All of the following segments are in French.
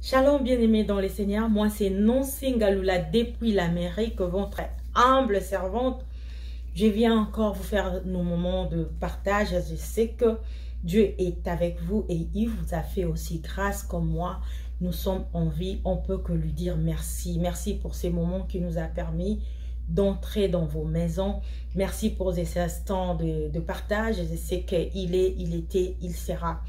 Shalom bien-aimés dans les Seigneurs, moi c'est Nancy Ngaloula depuis l'Amérique, votre humble servante. Je viens encore vous faire nos moments de partage. Je sais que Dieu est avec vous et il vous a fait aussi grâce comme moi. Nous sommes en vie, on peut que lui dire merci. Merci pour ces moments qui nous a permis d'entrer dans vos maisons. Merci pour ces instants de partage. Je sais qu'il est, il était, il sera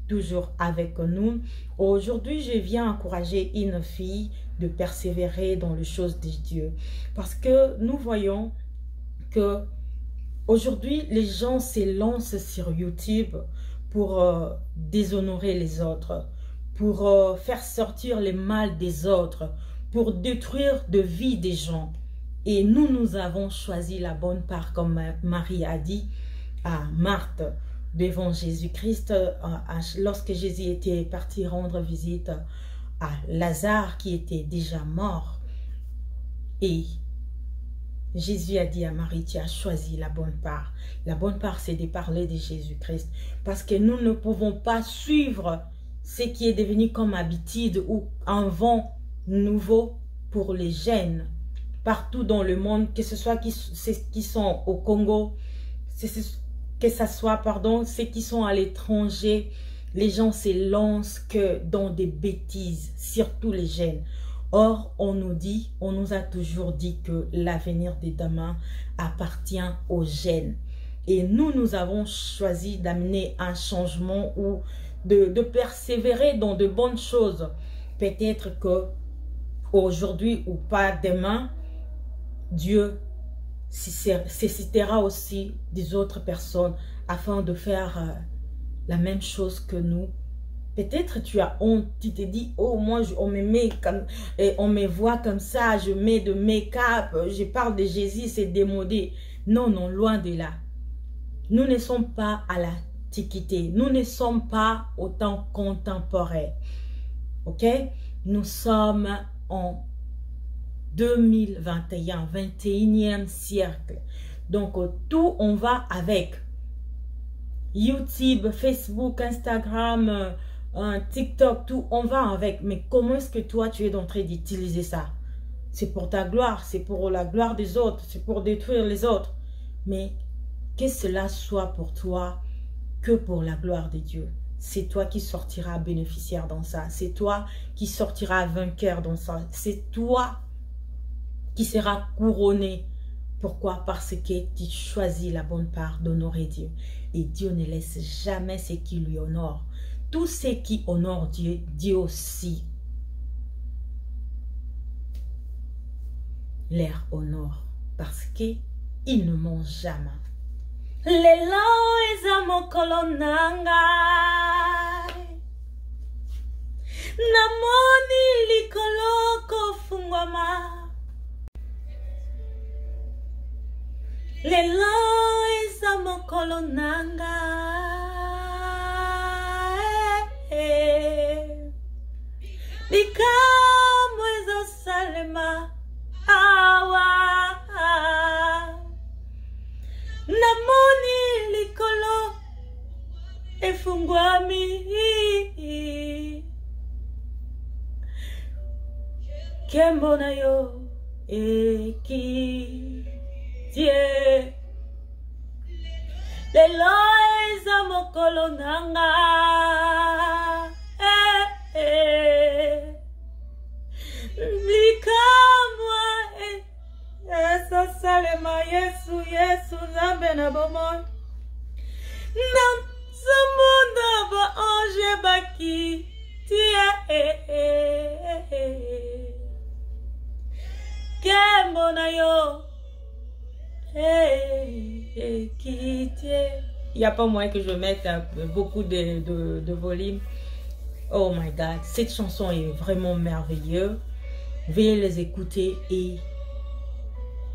toujours avec nous. Aujourd'hui, je viens encourager une fille de persévérer dans les choses de Dieu. Parce que nous voyons que aujourd'hui, les gens s'élancent sur YouTube pour déshonorer les autres, pour faire sortir les mal des autres, pour détruire de vie des gens. Et nous avons choisi la bonne part, comme Marie a dit à Marthe, devant Jésus-Christ, lorsque Jésus était parti rendre visite à Lazare qui était déjà mort. Et Jésus a dit à Marie, tu as choisi la bonne part. La bonne part, c'est de parler de Jésus-Christ. Parce que nous ne pouvons pas suivre ce qui est devenu comme habitude ou un vent nouveau pour les jeunes. Partout dans le monde, que ce soit qui sont au Congo, que ce soit, pardon, ceux qui sont à l'étranger, les gens se lancent que dans des bêtises, surtout les jeunes. Or, on nous a toujours dit que l'avenir de demain appartient aux jeunes. Et nous avons choisi d'amener un changement ou de persévérer dans de bonnes choses. Peut-être que aujourd'hui ou pas demain, Dieu suscitera aussi des autres personnes afin de faire la même chose que nous. Peut-être tu as honte, tu te dis, oh moi on me met comme, on me voit comme ça, je mets de make-up, je parle de Jésus, c'est démodé. Non, non, loin de là. Nous ne sommes pas à l'antiquité, nous ne sommes pas au temps contemporain. Ok? Nous sommes en 2021, 21e siècle. Donc, tout on va avec. YouTube, Facebook, Instagram, TikTok, tout on va avec. Mais comment est-ce que toi, tu es en train d'utiliser ça? C'est pour ta gloire, c'est pour la gloire des autres, c'est pour détruire les autres. Mais que cela soit pour toi que pour la gloire de Dieu. C'est toi qui sortiras bénéficiaire dans ça. C'est toi qui sortiras vainqueur dans ça. C'est toi qui sera couronné. Pourquoi? Parce que tu choisis la bonne part d'honorer Dieu. Et Dieu ne laisse jamais ce qui lui honore. Tout ce qui honore Dieu, Dieu aussi les honore. Parce qu'il ne ment jamais. Lelo ezamo kolonanga namoni likoloko fungwama. Lelo ezamo kolonanga Likamo ezo salema awa namoni likolo efungwami kembo na yo eki tie lelo eza mokolo nanga likamwa esa salema Yesu nzambe na bomoi na zamunda ba ange baki tie kembo na yo il n'y a pas moyen que je mette beaucoup de volume. Oh my God, cette chanson est vraiment merveilleuse. Veuillez les écouter et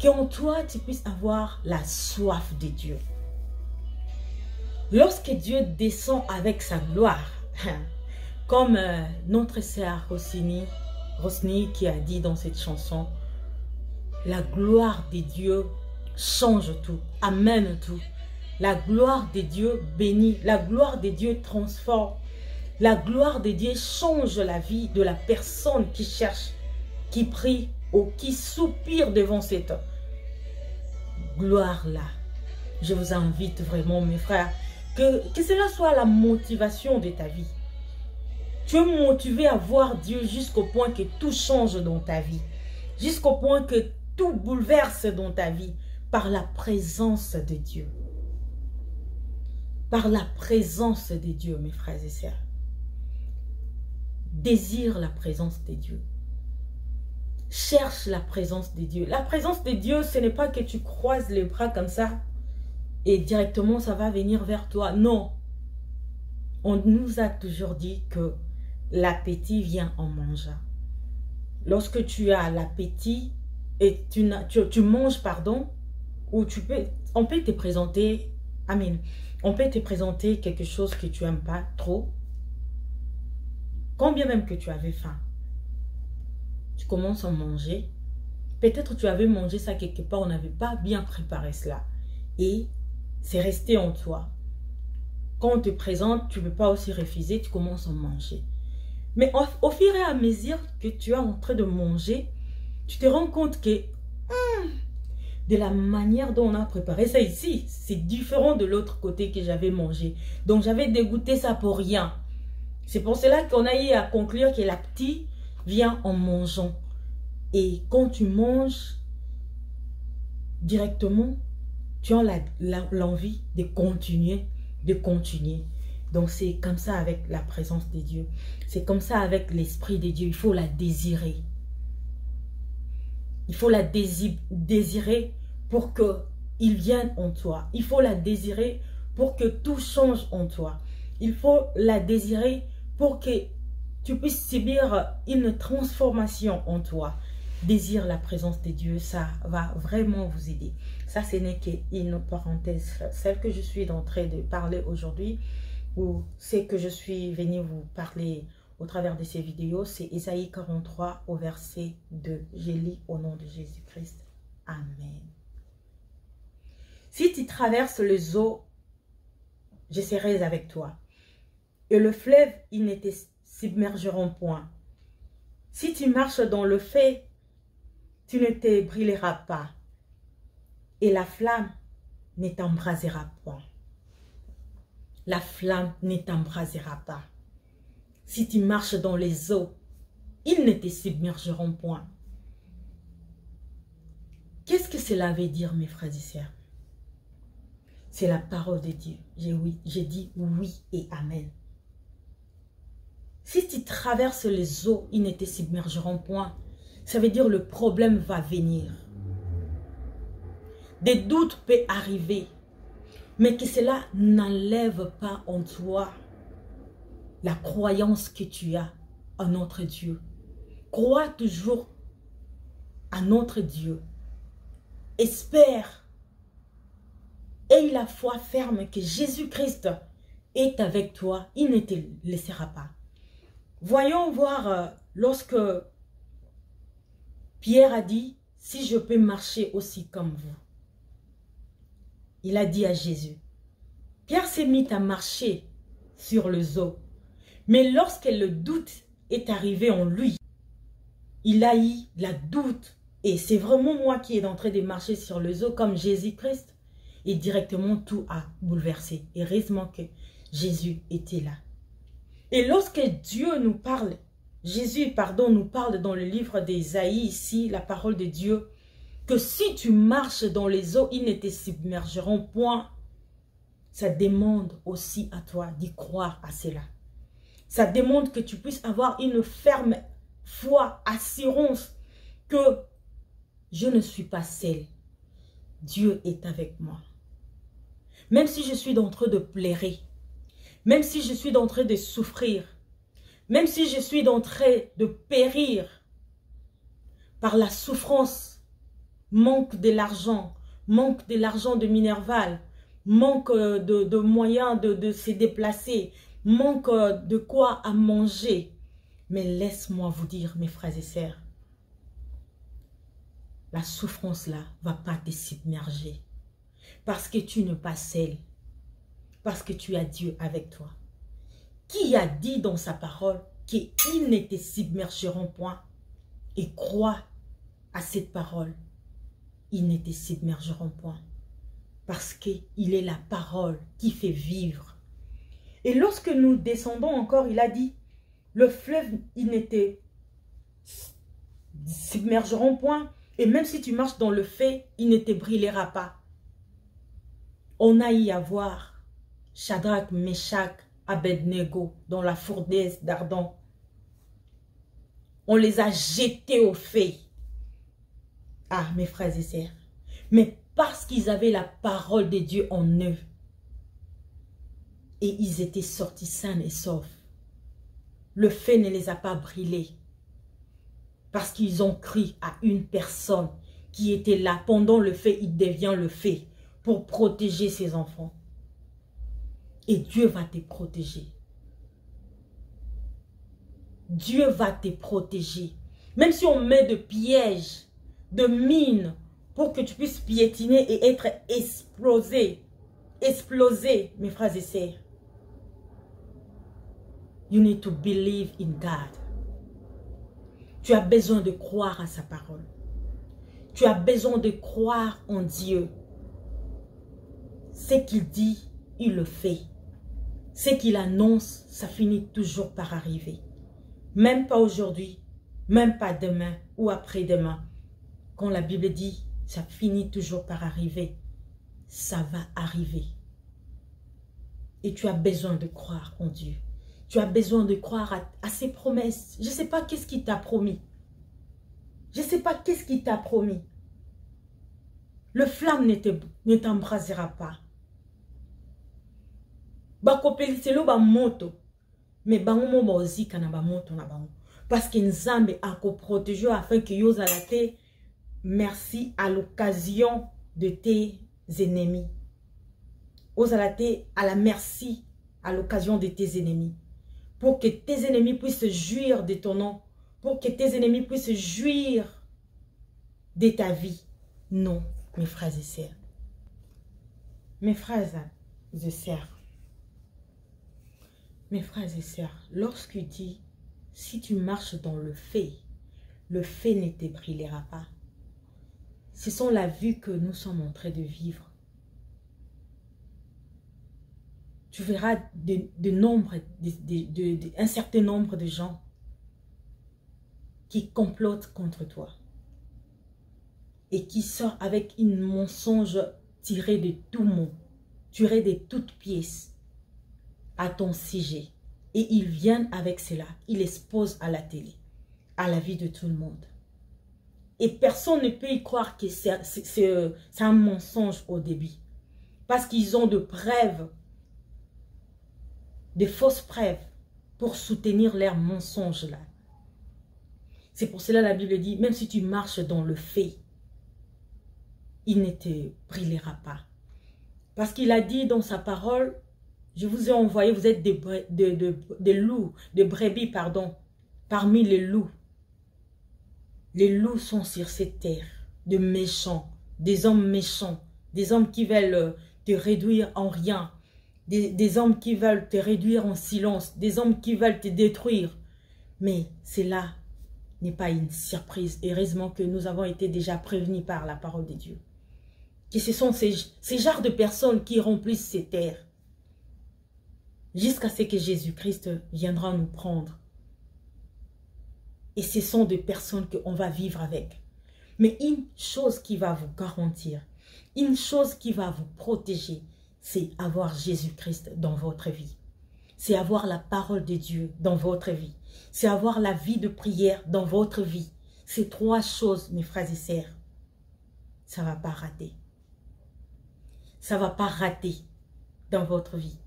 qu'en toi tu puisses avoir la soif de Dieu. Lorsque Dieu descend avec sa gloire, comme notre sœur Rosny qui a dit dans cette chanson, la gloire de Dieu change tout, amène tout. La gloire de Dieu bénit, la gloire de Dieu transforme. La gloire de Dieu change la vie de la personne qui cherche, qui prie ou qui soupire devant cette gloire-là. Je vous invite vraiment, mes frères, que cela soit la motivation de ta vie. Tu es motivé à voir Dieu jusqu'au point que tout change dans ta vie. Jusqu'au point que tout bouleverse dans ta vie par la présence de Dieu. Par la présence de Dieu, mes frères et sœurs. Désire la présence de Dieu. Cherche la présence de Dieu. La présence de Dieu, ce n'est pas que tu croises les bras comme ça et directement ça va venir vers toi. Non. On nous a toujours dit que l'appétit vient en mangeant. Lorsque tu as l'appétit et tu manges, pardon, ou on peut te présenter, amen, on peut te présenter quelque chose que tu n'aimes pas trop. Quand bien même que tu avais faim, tu commences à manger. Peut-être tu avais mangé ça quelque part, on n'avait pas bien préparé cela. Et c'est resté en toi. Quand on te présente, tu ne peux pas aussi refuser, tu commences à manger. Mais au fur et à mesure que tu es en train de manger, tu te rends compte que de la manière dont on a préparé ça ici, c'est différent de l'autre côté que j'avais mangé. Donc j'avais dégoûté ça pour rien. C'est pour cela qu'on a eu à conclure que l'appétit vient en mangeant. Et quand tu manges directement, tu as l'envie de continuer, de continuer. Donc c'est comme ça avec la présence de Dieu. C'est comme ça avec l'Esprit de Dieu. Il faut la désirer. Il faut la désirer pour qu'il vienne en toi. Il faut la désirer pour que tout change en toi. Il faut la désirer pour que tu puisses subir une transformation en toi. Désire la présence de Dieu, ça va vraiment vous aider. Ça, ce n'est qu'une parenthèse. Celle que je suis en train de parler aujourd'hui, ou c'est que je suis venue vous parler au travers de ces vidéos, c'est Ésaïe 43 au verset 2. Je lis au nom de Jésus-Christ. Amen. Si tu traverses les eaux, je serai avec toi. Et le fleuve, ils ne te submergeront point. Si tu marches dans le feu, tu ne te brûleras pas. Et la flamme ne t'embrasera point. La flamme ne t'embrasera pas. Si tu marches dans les eaux, ils ne te submergeront point. Qu'est-ce que cela veut dire, mes frères et sœurs? C'est la parole de Dieu. J'ai dit oui et amen. Si tu traverses les eaux, ils ne te submergeront point. Ça veut dire le problème va venir. Des doutes peuvent arriver. Mais que cela n'enlève pas en toi la croyance que tu as en notre Dieu. Crois toujours à notre Dieu. Espère. Aie la foi ferme que Jésus-Christ est avec toi. Il ne te laissera pas. Voyons voir lorsque Pierre a dit, si je peux marcher aussi comme vous. Il a dit à Jésus. Pierre s'est mis à marcher sur les eaux. Mais lorsque le doute est arrivé en lui, il a eu la doute. Et c'est vraiment moi qui est en train de marcher sur les eaux comme Jésus-Christ. Et directement tout a bouleversé. Heureusement que Jésus était là. Et lorsque Dieu nous parle, Jésus, pardon, nous parle dans le livre d'Ésaïe, ici, la parole de Dieu, que si tu marches dans les eaux, ils ne te submergeront point. Ça demande aussi à toi d'y croire à cela. Ça demande que tu puisses avoir une ferme foi, assurance que je ne suis pas seule. Dieu est avec moi. Même si je suis en train de pleurer, même si je suis en train de souffrir, même si je suis en train de périr par la souffrance, manque de l'argent de Minerval, manque de moyens de se déplacer, manque de quoi à manger. Mais laisse-moi vous dire, mes frères et sœurs, la souffrance là ne va pas te submerger. Parce que tu n'es pas seul. Parce que tu as Dieu avec toi. qui a dit dans sa parole qu'ils ne te submergeront point. Et crois à cette parole. Ils ne te submergeront point. Parce qu'il est la parole qui fait vivre. Et lorsque nous descendons encore, il a dit, le fleuve, il ne te submergeront point. Et même si tu marches dans le feu, il ne te brûlera pas. On a y à voir Shadrach, Meshach, Abednego dans la fournaise d'Ardon. On les a jetés au feu. Ah, mes frères et sœurs. Mais parce qu'ils avaient la parole de Dieu en eux. Et ils étaient sortis sains et saufs. Le feu ne les a pas brûlés. Parce qu'ils ont cru à une personne qui était là. Pendant le feu, il devient le feu pour protéger ses enfants. Et Dieu va te protéger. Dieu va te protéger. Même si on met de pièges, de mines, pour que tu puisses piétiner et être explosé. Explosé, mes frères et sœurs. You need to believe in God. Tu as besoin de croire à sa parole. Tu as besoin de croire en Dieu. Ce qu'il dit, il le fait. Ce qu'il annonce, ça finit toujours par arriver. Même pas aujourd'hui, même pas demain ou après-demain. Quand la Bible dit, ça finit toujours par arriver. Ça va arriver. Et tu as besoin de croire en Dieu. Tu as besoin de croire à ses promesses. Je ne sais pas qu'est-ce qu'il t'a promis. Je ne sais pas qu'est-ce qu'il t'a promis. Le flamme ne t'embrasera pas. Bakopeliselo ba moto. Mais bango mo ozika na ba moto na bango. Parce que Nzambe a protégé afin que yo zalate merci à l'occasion de tes ennemis. Ozalate à la merci à l'occasion de tes ennemis. Pour que tes ennemis puissent jouir de ton nom. Pour que tes ennemis puissent jouir de ta vie. Non, mes frères et sœurs. Mes frères et sœurs. Mes frères et sœurs, lorsqu'il dit, si tu marches dans le feu ne te brûlera pas. Ce sont la vie que nous sommes en train de vivre. Tu verras un certain nombre de gens qui complotent contre toi et qui sortent avec un mensonge tiré de tout mot, tiré de toutes pièces à ton sujet. Et ils viennent avec cela, ils l'exposent à la télé, à la vie de tout le monde. Et personne ne peut y croire que c'est un mensonge au début. Parce qu'ils ont de preuves, de fausses preuves pour soutenir leurs mensonges là. C'est pour cela que la Bible dit, même si tu marches dans le feu, il ne te brûlera pas. Parce qu'il a dit dans sa parole, je vous ai envoyé, vous êtes des loups, des brebis, pardon, parmi les loups. Les loups sont sur cette terre, de méchants, des hommes méchants, des hommes qui veulent te réduire en rien, des hommes qui veulent te réduire en silence, des hommes qui veulent te détruire. Mais cela n'est pas une surprise. Heureusement que nous avons été déjà prévenus par la parole de Dieu. Que ce sont ces genres de personnes qui remplissent ces terres. Jusqu'à ce que Jésus-Christ viendra nous prendre. Et ce sont des personnes qu'on va vivre avec. Mais une chose qui va vous garantir, une chose qui va vous protéger, c'est avoir Jésus-Christ dans votre vie. C'est avoir la parole de Dieu dans votre vie. C'est avoir la vie de prière dans votre vie. Ces trois choses, mes frères et sœurs, ça ne va pas rater. Ça ne va pas rater dans votre vie.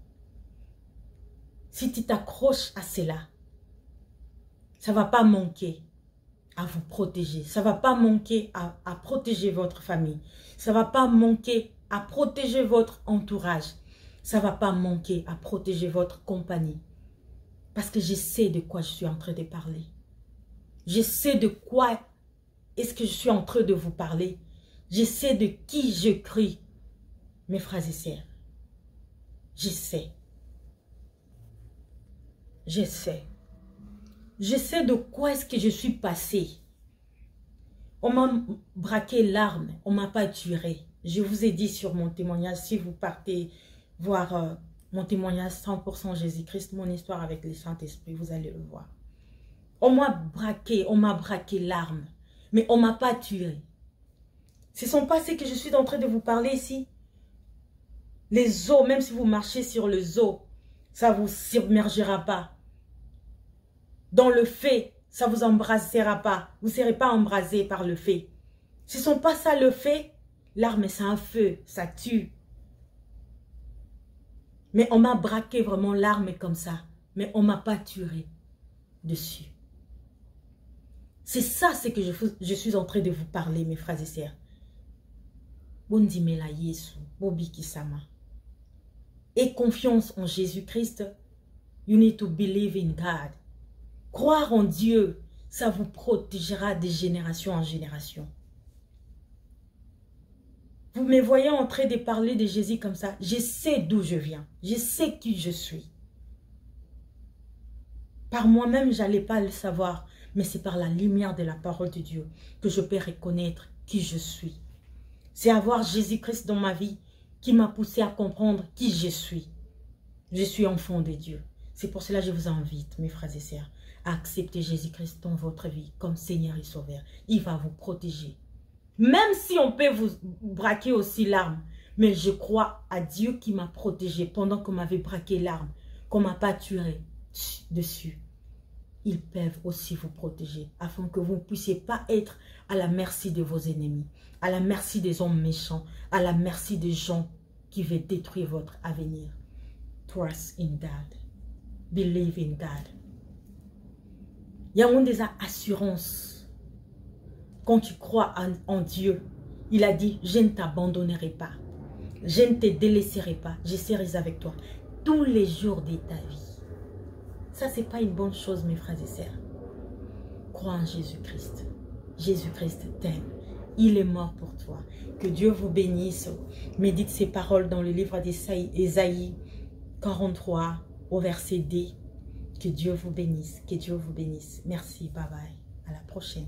Si tu t'accroches à cela, ça ne va pas manquer à vous protéger. Ça ne va pas manquer à protéger votre famille. Ça ne va pas manquer à protéger votre entourage. Ça ne va pas manquer à protéger votre compagnie. Parce que je sais de quoi je suis en train de parler. Je sais de quoi est-ce que je suis en train de vous parler. Je sais de qui je crie, mes frères et sœurs. Je sais. Je sais. Je sais de quoi est-ce que je suis passée. On m'a braqué l'arme, on ne m'a pas tué. Je vous ai dit sur mon témoignage, si vous partez voir mon témoignage 100% Jésus-Christ, mon histoire avec le Saint-Esprit, vous allez le voir. On m'a braqué l'arme, mais on ne m'a pas tué. Ce ne sont pas ce que je suis en train de vous parler ici. Les eaux, même si vous marchez sur les eaux, ça ne vous submergera pas. Dans le feu, ça ne vous embrasera pas. Vous ne serez pas embrasé par le feu. Ce ne sont pas ça le feu. L'arme, c'est un feu, ça tue. Mais on m'a braqué vraiment l'arme comme ça. Mais on ne m'a pas tué dessus. C'est ça ce que je suis en train de vous parler, mes frères et sœurs. Bondimela Yesu, Bobi Kisama. Et confiance en Jésus-Christ. You need to believe in God. Croire en Dieu, ça vous protégera de génération en génération. Vous me voyez en train de parler de Jésus comme ça. Je sais d'où je viens. Je sais qui je suis. Par moi-même, je n'allais pas le savoir. Mais c'est par la lumière de la parole de Dieu que je peux reconnaître qui je suis. C'est avoir Jésus-Christ dans ma vie qui m'a poussé à comprendre qui je suis. Je suis enfant de Dieu. C'est pour cela que je vous invite, mes frères et sœurs, à accepter Jésus-Christ dans votre vie comme Seigneur et Sauveur. Il va vous protéger. Même si on peut vous braquer aussi l'arme. Mais je crois à Dieu qui m'a protégé pendant qu'on m'avait braqué l'arme. Qu'on ne m'a pas tué dessus. Ils peuvent aussi vous protéger. Afin que vous ne puissiez pas être à la merci de vos ennemis. À la merci des hommes méchants. À la merci des gens qui veulent détruire votre avenir. Trust in God. Believe in God. Il y a une des assurances. Quand tu crois en Dieu, il a dit, je ne t'abandonnerai pas. Je ne te délaisserai pas. Je serai avec toi tous les jours de ta vie. Ça, ce n'est pas une bonne chose, mes frères et sœurs. Crois en Jésus-Christ. Jésus-Christ t'aime. Il est mort pour toi. Que Dieu vous bénisse. Médite ces paroles dans le livre d'Ésaïe 43 au verset D. Que Dieu vous bénisse. Que Dieu vous bénisse. Merci. Bye bye. À la prochaine.